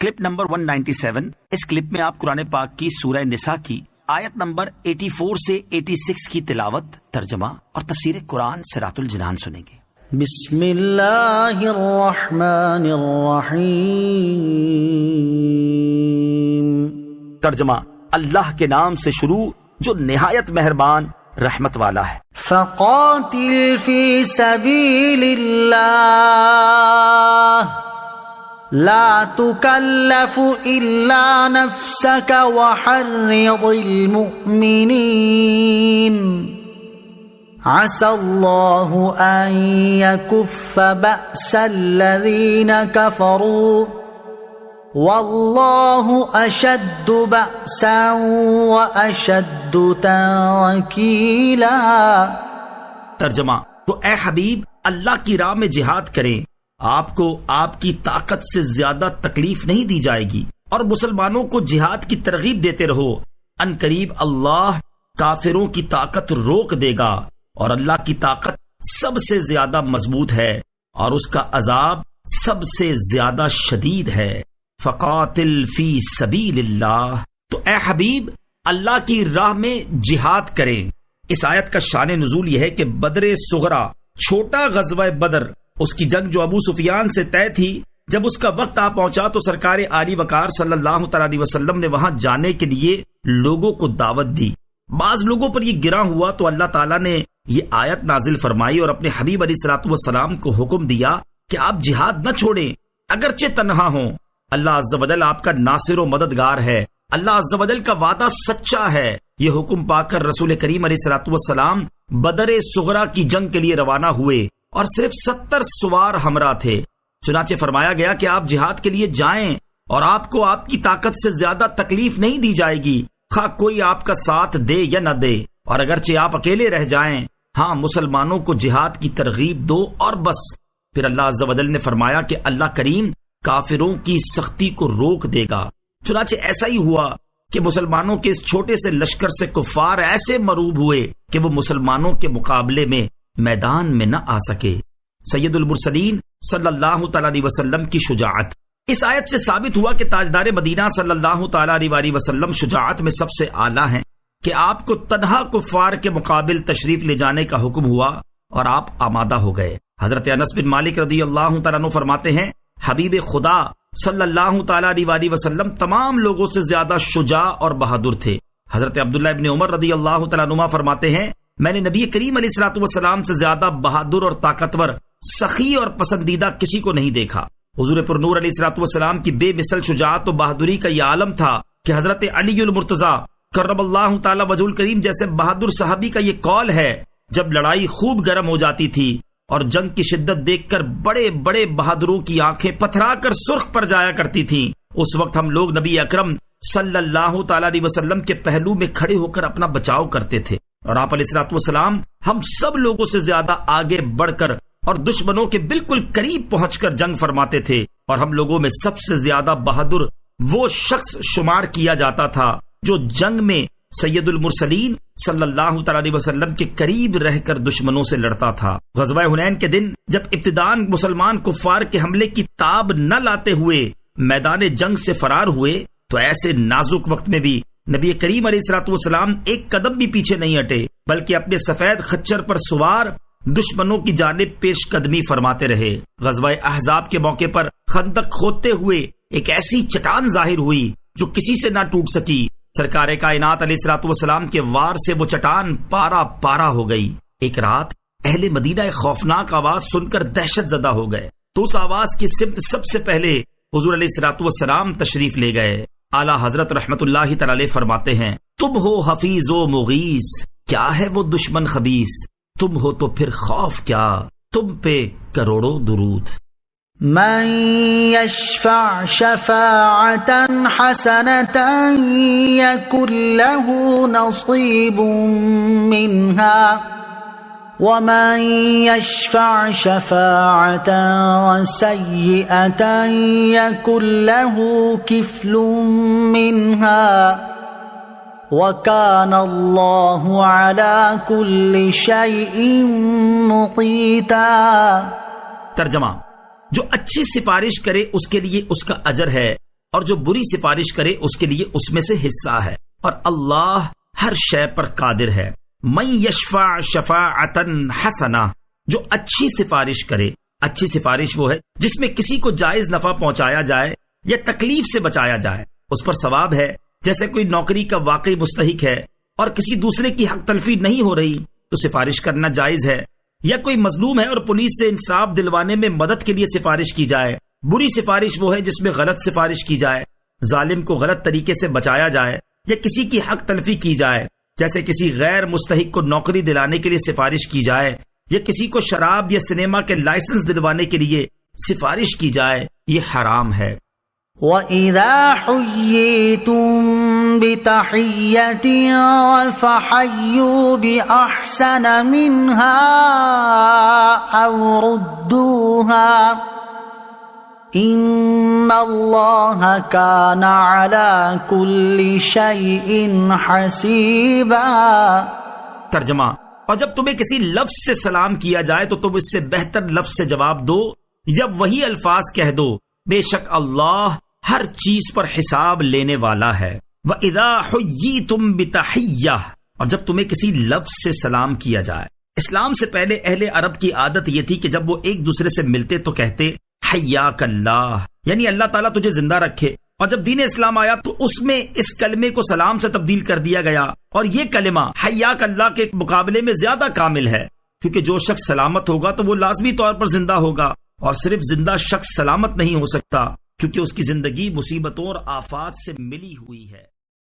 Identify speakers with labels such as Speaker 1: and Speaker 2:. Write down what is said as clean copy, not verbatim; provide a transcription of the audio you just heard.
Speaker 1: Clip number 197. اس clip میں آپ قرآن پاک کی سورہ نساء کی آیت نمبر 84 سے 86 کی تلاوت، ترجمہ اور تفسیر قرآن صراط الجنان سنیں گے.
Speaker 2: بسم اللہ الرحمن الرحیم.
Speaker 1: ترجمہ: اللہ کے نام سے شروع جو نہایت مہربان رحمت والا ہے.
Speaker 2: فقاتل فی سبیل اللہ لا تکلف الا نفسك وحرض المؤمنین عسى الله ان يكف بأس الذين كفروا والله اشد بأسا واشد تنکیلا.
Speaker 1: ترجمہ: تو اے حبیب اللہ کی راہ میں جہاد کریں، آپ کو آپ کی طاقت سے زیادہ تکلیف نہیں دی جائے گی، اور مسلمانوں کو جہاد کی ترغیب دیتے رہو. ان قریب اللہ کافروں کی طاقت روک دے گا، اور اللہ کی طاقت سب سے زیادہ مضبوط ہے اور اس کا عذاب سب سے زیادہ شدید ہے. فقاتل فی سبیل اللہ، تو اے حبیب اللہ کی راہ میں جہاد کریں. اس آیت کا شان نزول یہ ہے کہ بدر صغرا، چھوٹا غزوہ بدر، اس کی جنگ جو ابو سفیان سے طے تھی، جب اس کا وقت آ پہنچا تو سرکار عالی وقار صلی اللہ تعالی علیہ وسلم نے وہاں جانے کے لیے لوگوں کو دعوت دی. بعض لوگوں پر یہ گراں ہوا تو اللہ تعالیٰ نے یہ آیت نازل فرمائی اور اپنے حبیب علیہ الصلوۃ والسلام کو حکم دیا کہ آپ جہاد نہ چھوڑیں اگرچہ تنہا ہوں. اللہ عز و جل آپ کا ناصر و مددگار ہے، اللہ عز و جل کا وعدہ سچا ہے. یہ حکم پا کر رسول کریم علیہ الصلوۃ والسلام بدر صغرا کی جنگ کے لیے روانہ ہوئے اور صرف 70 سوار ہمراہ تھے. چنانچہ فرمایا گیا کہ آپ جہاد کے لیے جائیں اور آپ کو آپ کی طاقت سے زیادہ تکلیف نہیں دی جائے گی، خواہ کوئی آپ کا ساتھ دے یا نہ دے، اور اگرچہ آپ اکیلے رہ جائیں، ہاں مسلمانوں کو جہاد کی ترغیب دو اور بس. پھر اللہ عز و جل نے فرمایا کہ اللہ کریم کافروں کی سختی کو روک دے گا. چنانچہ ایسا ہی ہوا کہ مسلمانوں کے اس چھوٹے سے لشکر سے کفار ایسے مروب ہوئے کہ وہ مسلمانوں کے مقابلے میں میدان میں نہ آ سکے. سید المرسلین صلی اللہ تعالی علیہ وسلم کی شجاعت. اس آیت سے ثابت ہوا کہ تاجدار مدینہ صلی اللہ تعالی علیہ وسلم شجاعت میں سب سے اعلیٰ ہیں کہ آپ کو تنہا کفار کے مقابل تشریف لے جانے کا حکم ہوا اور آپ آمادہ ہو گئے. حضرت انس بن مالک رضی اللہ تعالیٰ عنہ فرماتے ہیں حبیب خدا صلی اللہ تعالی علیہ وسلم تمام لوگوں سے زیادہ شجاع اور بہادر تھے. حضرت عبداللہ ابن عمر رضی اللہ تعالیٰ عنہ فرماتے ہیں میں نے نبی کریم علیہ الصلوۃ والسلام سے زیادہ بہادر اور طاقتور، سخی اور پسندیدہ کسی کو نہیں دیکھا. حضور پر نور علیہ الصلوۃ والسلام کی بے مثل شجاعت و بہادری کا یہ عالم تھا کہ حضرت علی المرتضیٰ کرم اللہ تعالی وجہ الکریم جیسے بہادر صحابی کا یہ قول ہے، جب لڑائی خوب گرم ہو جاتی تھی اور جنگ کی شدت دیکھ کر بڑے بڑے بہادروں کی آنکھیں پتھرا کر سرخ پر جایا کرتی تھیں، اس وقت ہم لوگ نبی اکرم صلی اللہ تعالی علیہ وسلم کے پہلو میں کھڑے ہو کر اپنا بچاؤ کرتے تھے، اور آپ علیہ الصلوۃ والسلام ہم سب لوگوں سے زیادہ آگے بڑھ کر اور دشمنوں کے بالکل قریب پہنچ کر جنگ فرماتے تھے، اور ہم لوگوں میں سب سے زیادہ بہادر وہ شخص شمار کیا جاتا تھا جو جنگ میں سید المرسلین صلی اللہ تعالی علیہ وسلم کے قریب رہ کر دشمنوں سے لڑتا تھا. غزوہ حنین کے دن جب ابتداءً مسلمان کفار کے حملے کی تاب نہ لاتے ہوئے میدان جنگ سے فرار ہوئے تو ایسے نازک وقت میں بھی نبی کریم علیہ الصلوۃ والسلام ایک قدم بھی پیچھے نہیں ہٹے، بلکہ اپنے سفید خچر پر سوار دشمنوں کی جانب پیش قدمی فرماتے رہے. غزوہ احزاب کے موقع پر خندق کھودتے ہوئے ایک ایسی چٹان ظاہر ہوئی جو کسی سے نہ ٹوٹ سکی. سرکار کائنات علیہ الصلوۃ والسلام کے وار سے وہ چٹان پارا پارا ہو گئی. ایک رات اہل مدینہ ایک خوفناک آواز سن کر دہشت زدہ ہو گئے تو اس آواز کی سمت سب سے پہلے حضور علیہ الصلوۃ والسلام تشریف لے گئے. اعلیٰ حضرت رحمت اللہ تعالی فرماتے ہیں تم ہو حفیظ و مغیث، کیا ہے وہ دشمن خبیث، تم ہو تو پھر خوف کیا، تم پہ کروڑوں درود.
Speaker 2: من يشفع شفاعة حسنة يكن له نصيب منها ومن يشفع شفاعة سيئة يكن له كفل منها وَكَانَ اللَّهُ عَلَى كُلِّ شَيْءٍ مُقِيتًا.
Speaker 1: ترجمہ: جو اچھی سفارش کرے اس کے لیے اس کا اجر ہے اور جو بری سفارش کرے اس کے لیے اس میں سے حصہ ہے، اور اللہ ہر شے پر قادر ہے۔ من یشفع شفاعتا حسنہ، جو اچھی سفارش کرے۔ اچھی سفارش وہ ہے جس میں کسی کو جائز نفع پہنچایا جائے یا تکلیف سے بچایا جائے، اس پر ثواب ہے۔ جیسے کوئی نوکری کا واقعی مستحق ہے اور کسی دوسرے کی حق تلفی نہیں ہو رہی تو سفارش کرنا جائز ہے، یا کوئی مظلوم ہے اور پولیس سے انصاف دلوانے میں مدد کے لیے سفارش کی جائے۔ بری سفارش وہ ہے جس میں غلط سفارش کی جائے، ظالم کو غلط طریقے سے بچایا جائے یا کسی کی حق تلفی کی جائے، جیسے کسی غیر مستحق کو نوکری دلانے کے لیے سفارش کی جائے یا کسی کو شراب یا سنیما کے لائسنس دلوانے کے لیے سفارش کی جائے، یہ حرام ہے۔
Speaker 2: وَإِذَا حُيِّيتُم بِتَحِيَّةٍ فَحَيُّوا بِأَحْسَنَ مِنْهَا أَوْ رُدُّوهَا إِنَّ اللَّهَ كَانَ عَلَى كُلِّ شَيْءٍ حَسِيبًا۔
Speaker 1: ترجمہ، اور جب تمہیں کسی لفظ سے سلام کیا جائے تو تم اس سے بہتر لفظ سے جواب دو یا وہی الفاظ کہہ دو، بے شک اللہ ہر چیز پر حساب لینے والا ہے۔ وَإِذَا حُيِّيتُم بِتَحِيَّةٍ، اور جب تمہیں کسی لفظ سے سلام کیا جائے۔ اسلام سے پہلے اہل عرب کی عادت یہ تھی کہ جب وہ ایک دوسرے سے ملتے تو کہتے حیاک اللہ، یعنی اللہ تعالیٰ تجھے زندہ رکھے، اور جب دین اسلام آیا تو اس میں اس کلمے کو سلام سے تبدیل کر دیا گیا، اور یہ کلمہ حیاک اللہ کے مقابلے میں زیادہ کامل ہے، کیونکہ جو شخص سلامت ہوگا تو وہ لازمی طور پر زندہ ہوگا، اور صرف زندہ شخص سلامت نہیں ہو سکتا کیونکہ اس کی زندگی مصیبتوں اور آفات سے ملی ہوئی ہے۔